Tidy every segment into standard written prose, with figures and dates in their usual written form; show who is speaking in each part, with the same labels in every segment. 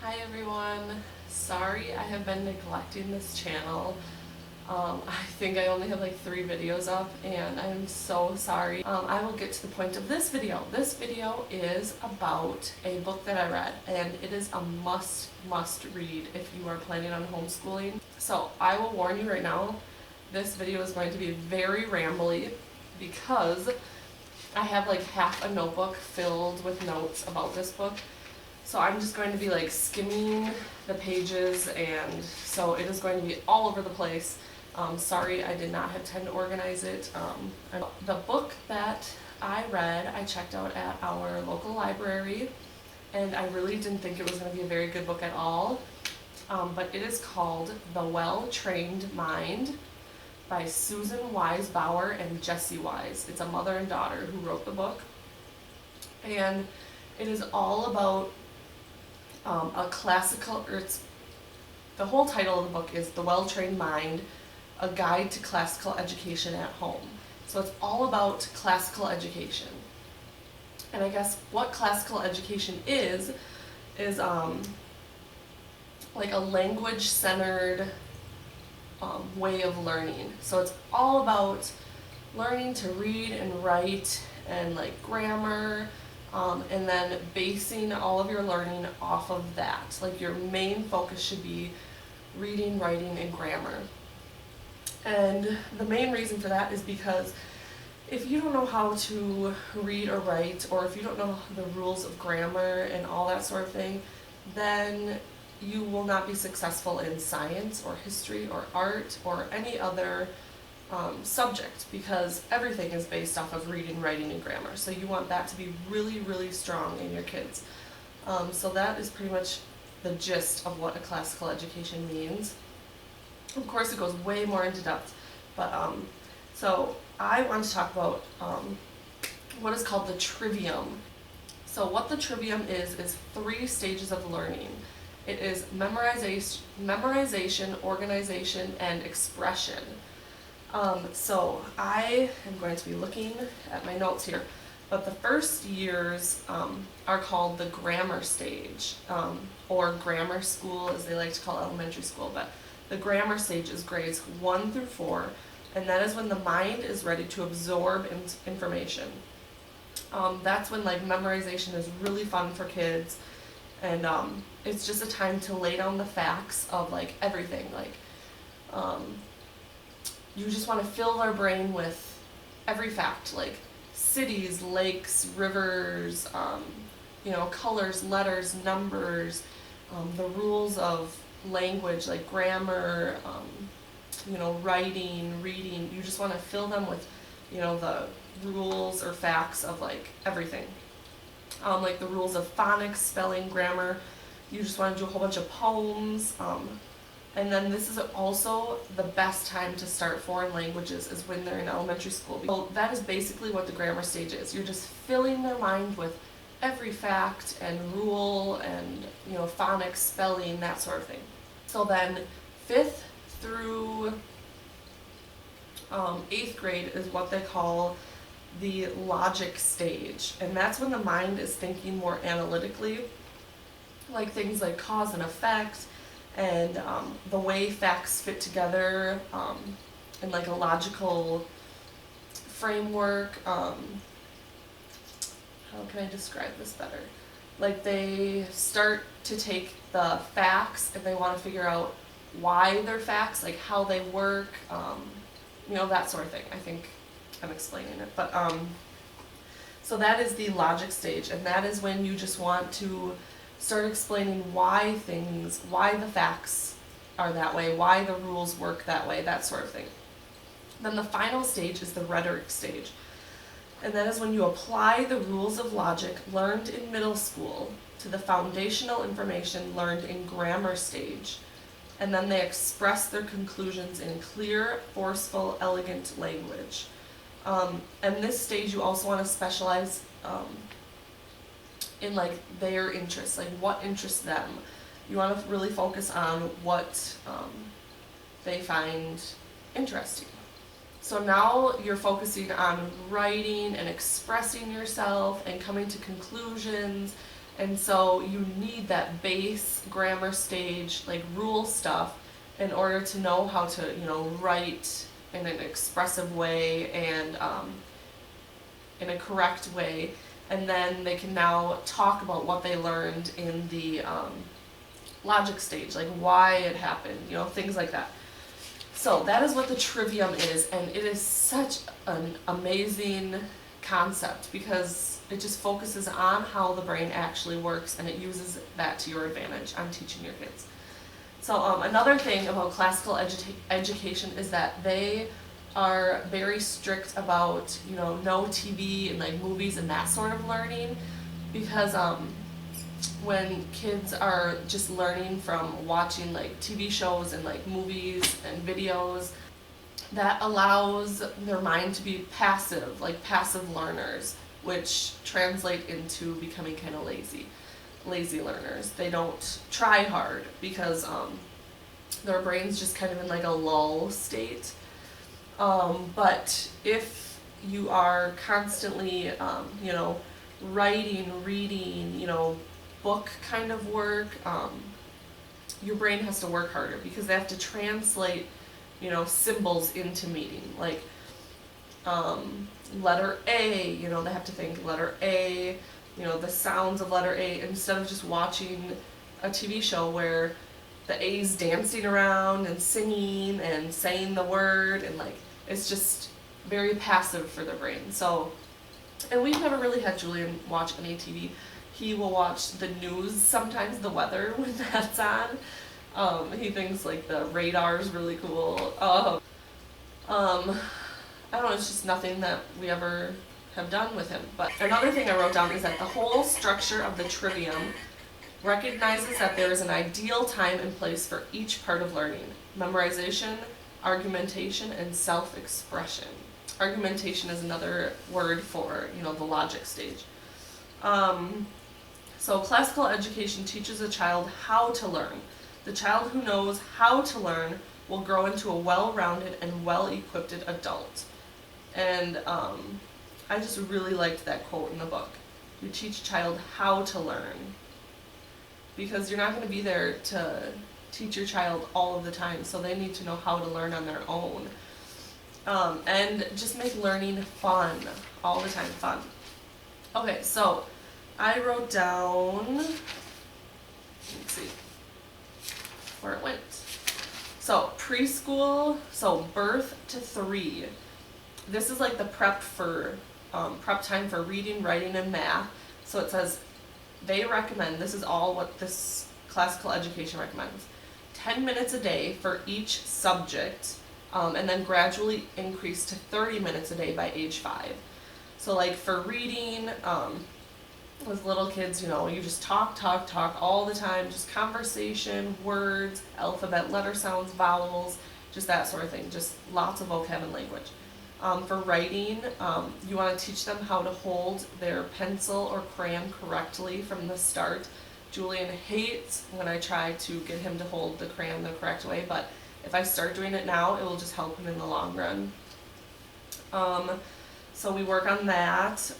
Speaker 1: Hi everyone. Sorry I have been neglecting this channel. I think I only have like 3 videos up and I'm so sorry. I will get to the point of this video. This video is about a book that I read and it is a must read if you are planning on homeschooling. So I will warn you right now, this video is going to be very rambly because I have like half a notebook filled with notes about this book. So I'm just going to be like skimming the pages, and so it is going to be all over the place. Sorry I did not have time to organize it. The book that I read, I checked out at our local library, and I really didn't think it was going to be a very good book at all. But it is called The Well-Trained Mind by Susan Wise Bauer and Jessie Wise. It's a mother and daughter who wrote the book, and it is all about the whole title of the book is The Well-Trained Mind, A Guide to Classical Education at Home. So it's all about classical education. And I guess what classical education is like a language-centered way of learning. So it's all about learning to read and write and like grammar, and then basing all of your learning off of that. Like your main focus should be reading, writing, and grammar. And the main reason for that is because if you don't know how to read or write, or if you don't know the rules of grammar and all that sort of thing, then you will not be successful in science or history or art or any other subject, because everything is based off of reading, writing, and grammar. So you want that to be really strong in your kids. So that is pretty much the gist of what a classical education means. Of course, it goes way more into depth, but so I want to talk about what is called the trivium. So what the trivium is 3 stages of learning. It is memorization, organization, and expression. So I am going to be looking at my notes here, but the first years are called the grammar stage, or grammar school as they like to call elementary school, but the grammar stage is grades 1 through 4, and that is when the mind is ready to absorb information. That's when like memorization is really fun for kids, and it's just a time to lay down the facts of like everything, like you just want to fill their brain with every fact, like cities, lakes, rivers, colors, letters, numbers, the rules of language, like grammar, writing, reading. You just want to fill them with, the rules or facts of like everything. Like the rules of phonics, spelling, grammar. You just want to do a whole bunch of poems. And then this is also the best time to start foreign languages, is when they're in elementary school. So that is basically what the grammar stage is. You're just filling their mind with every fact and rule and phonics, spelling, that sort of thing. So then 5th through 8th grade is what they call the logic stage, and that's when the mind is thinking more analytically, like things like cause and effect, and the way facts fit together in like a logical framework. How can I describe this better? Like they start to take the facts and they want to figure out why they're facts, like how they work, that sort of thing. I think I'm explaining it, but so that is the logic stage, and that is when you just want to start explaining why the facts are that way, why the rules work that way, that sort of thing. Then the final stage is the rhetoric stage, and that is when you apply the rules of logic learned in middle school to the foundational information learned in grammar stage, and then they express their conclusions in clear, forceful, elegant language. And this stage you also want to specialize in like their interests, like what interests them. You want to really focus on what they find interesting. So now you're focusing on writing and expressing yourself and coming to conclusions And so you need that base grammar stage, like rule stuff, in order to know how to, write in an expressive way and in a correct way. And then they can now talk about what they learned in the logic stage, like why it happened, things like that. So that is what the trivium is, and it is such an amazing concept because it just focuses on how the brain actually works, and it uses that to your advantage on teaching your kids. So another thing about classical education is that they are very strict about, no TV and like movies and that sort of learning, because when kids are just learning from watching like TV shows and like movies and videos, that allows their mind to be passive, like passive learners, which translate into becoming kind of lazy learners. They don't try hard because their brain's just kind of in like a lull state. But if you are constantly, writing, reading, book kind of work, your brain has to work harder because they have to translate, symbols into meaning. Like letter A, they have to think letter A, the sounds of letter A, instead of just watching a TV show where the A's dancing around and singing and saying the word, and like it's just very passive for their brain. So, and we've never really had Julian watch any TV. He will watch the news sometimes, the weather when that's on. He thinks like the radar is really cool. I don't know, it's just nothing that we ever have done with him. But another thing I wrote down is that the whole structure of the trivium recognizes that there is an ideal time and place for each part of learning: memorization, argumentation, and self-expression. Argumentation is another word for, the logic stage. So classical education teaches a child how to learn. The child who knows how to learn will grow into a well-rounded and well-equipped adult. And I just really liked that quote in the book. You teach a child how to learn, because you're not going to be there to teach your child all of the time, so they need to know how to learn on their own. And just make learning fun, all the time fun. Okay, so I wrote down, let's see where it went. So preschool, so birth to 3. This is like the prep time for reading, writing, and math. So it says they recommend, this is all what this classical education recommends, 10 minutes a day for each subject, and then gradually increase to 30 minutes a day by age 5. So like for reading, with little kids, you just talk all the time, just conversation, words, alphabet, letter sounds, vowels, just that sort of thing, just lots of vocab and language. For writing, you want to teach them how to hold their pencil or crayon correctly from the start. Julian hates when I try to get him to hold the crayon the correct way, but if I start doing it now, it will just help him in the long run. So we work on that.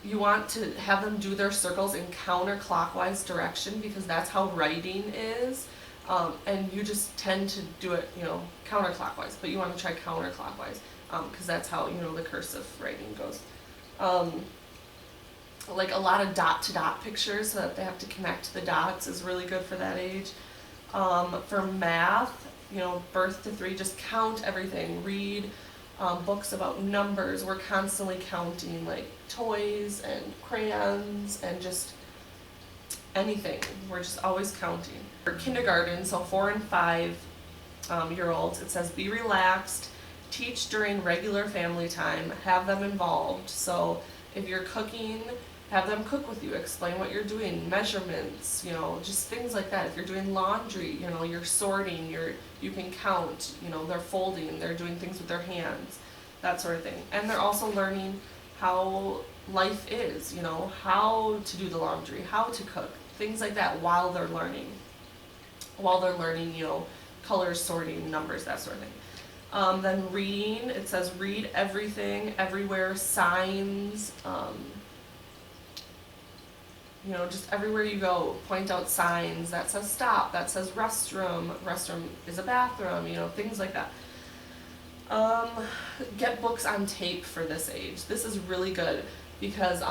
Speaker 1: You want to have them do their circles in counterclockwise direction because that's how writing is. And you just tend to do it, counterclockwise, but you want to try counterclockwise because that's how, the cursive writing goes. Like a lot of dot-to-dot pictures so that they have to connect the dots is really good for that age. For math, birth to 3, just count everything. Read books about numbers. We're constantly counting like toys and crayons and just anything. We're just always counting. For kindergarten, so 4 and 5 year olds, it says be relaxed, teach during regular family time, have them involved. So if you're cooking, have them cook with you, explain what you're doing, measurements, just things like that. If you're doing laundry, you're sorting, you can count, they're folding, they're doing things with their hands, that sort of thing. And they're also learning how life is, how to do the laundry, how to cook, things like that while they're learning. Colors, sorting, numbers, that sort of thing. Then reading, it says read everything, everywhere, signs, You know, just everywhere you go, point out signs that says stop, that says restroom, restroom is a bathroom, you know, things like that. Get books on tape for this age. This is really good because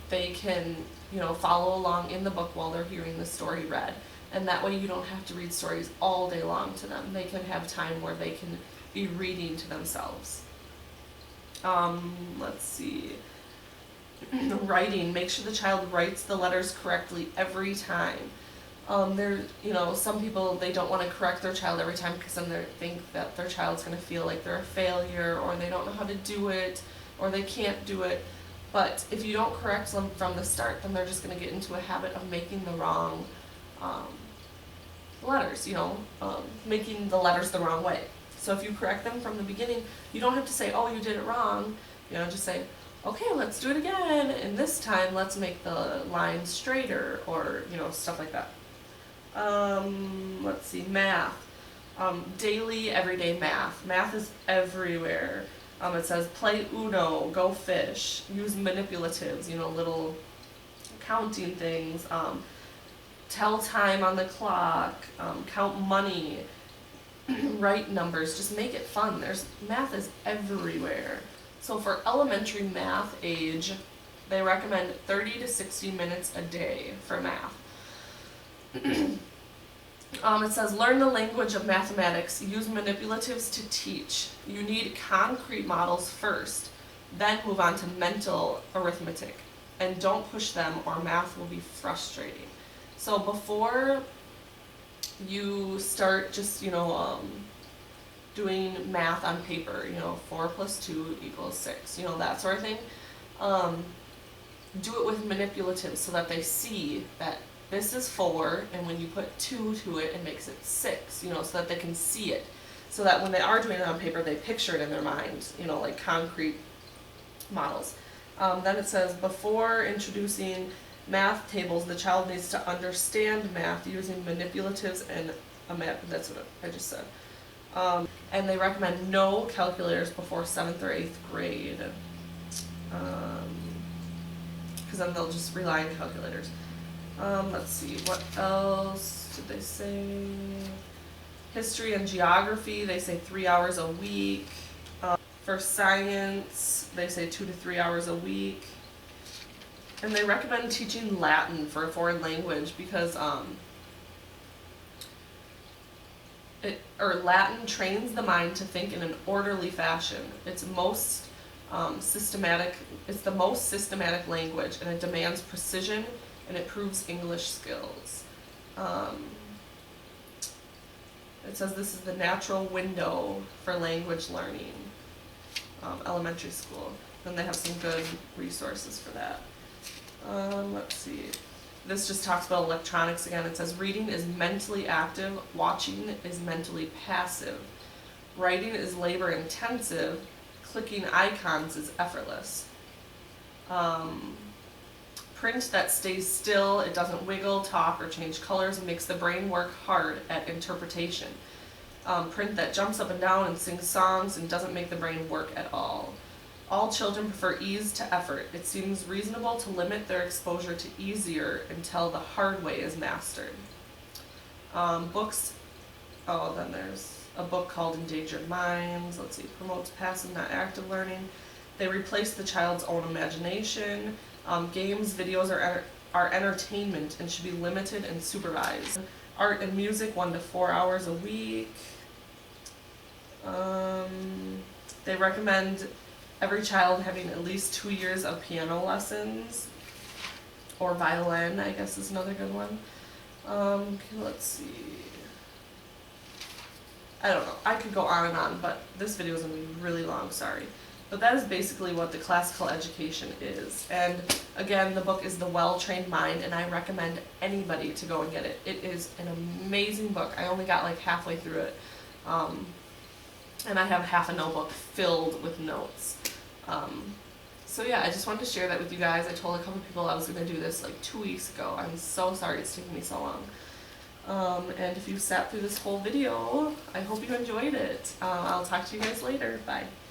Speaker 1: they can, you know, follow along in the book while they're hearing the story read. And that way you don't have to read stories all day long to them. They can have time where they can be reading to themselves. Let's see. Writing. Make sure the child writes the letters correctly every time. You know, some people, they don't want to correct their child every time because then they think that their child's going to feel like they're a failure, or they don't know how to do it, or they can't do it. But if you don't correct them from the start, then they're just going to get into a habit of making the wrong letters, you know, making the letters the wrong way. So if you correct them from the beginning, you don't have to say, oh, you did it wrong. You know, just say, okay, let's do it again, and this time let's make the line straighter, or, you know, stuff like that. Let's see, math. Daily, everyday math. Math is everywhere. It says play Uno, go fish, use manipulatives, you know, little counting things, tell time on the clock, count money, write numbers, just make it fun. Math is everywhere. So for elementary math age, they recommend 30 to 60 minutes a day for math. It says, learn the language of mathematics, use manipulatives to teach. You need concrete models first, then move on to mental arithmetic. And don't push them or math will be frustrating. So before you start just, you know, doing math on paper, you know, 4 plus 2 equals 6, you know, that sort of thing, do it with manipulatives so that they see that this is 4, and when you put 2 to it, it makes it 6, you know, so that they can see it. So that when they are doing it on paper, they picture it in their mind, you know, like concrete models. Then it says, before introducing math tables, the child needs to understand math using manipulatives and a map. That's what I just said. And they recommend no calculators before 7th or 8th grade. Because then they'll just rely on calculators. Let's see, what else did they say? History and geography, they say 3 hours a week. For science, they say 2 to 3 hours a week. And they recommend teaching Latin for a foreign language because Latin trains the mind to think in an orderly fashion. It's the most systematic language, and it demands precision, and it proves English skills. It says this is the natural window for language learning, elementary school. Then they have some good resources for that. Let's see. This just talks about electronics again. It says reading is mentally active, watching is mentally passive. Writing is labor intensive, clicking icons is effortless. Print that stays still, it doesn't wiggle, talk, or change colors, and makes the brain work hard at interpretation. Print that jumps up and down and sings songs and doesn't make the brain work at all. All children prefer ease to effort. It seems reasonable to limit their exposure to easier until the hard way is mastered. Books, then there's a book called Endangered Minds. Let's see, promotes passive, not active learning. They replace the child's own imagination. Games, videos are entertainment and should be limited and supervised. Art and music, 1 to 4 hours a week. They recommend every child having at least 2 years of piano lessons, or violin, I guess is another good one. Let's see. I don't know. I could go on and on, but this video is going to be really long, sorry. But that is basically what the classical education is. And again, the book is The Well-Trained Mind, and I recommend anybody to go and get it. It is an amazing book. I only got like halfway through it. And I have half a notebook filled with notes. So yeah, I just wanted to share that with you guys. I told a couple people I was going to do this like 2 weeks ago. I'm so sorry it's taking me so long. And if you sat through this whole video, I hope you enjoyed it. I'll talk to you guys later. Bye.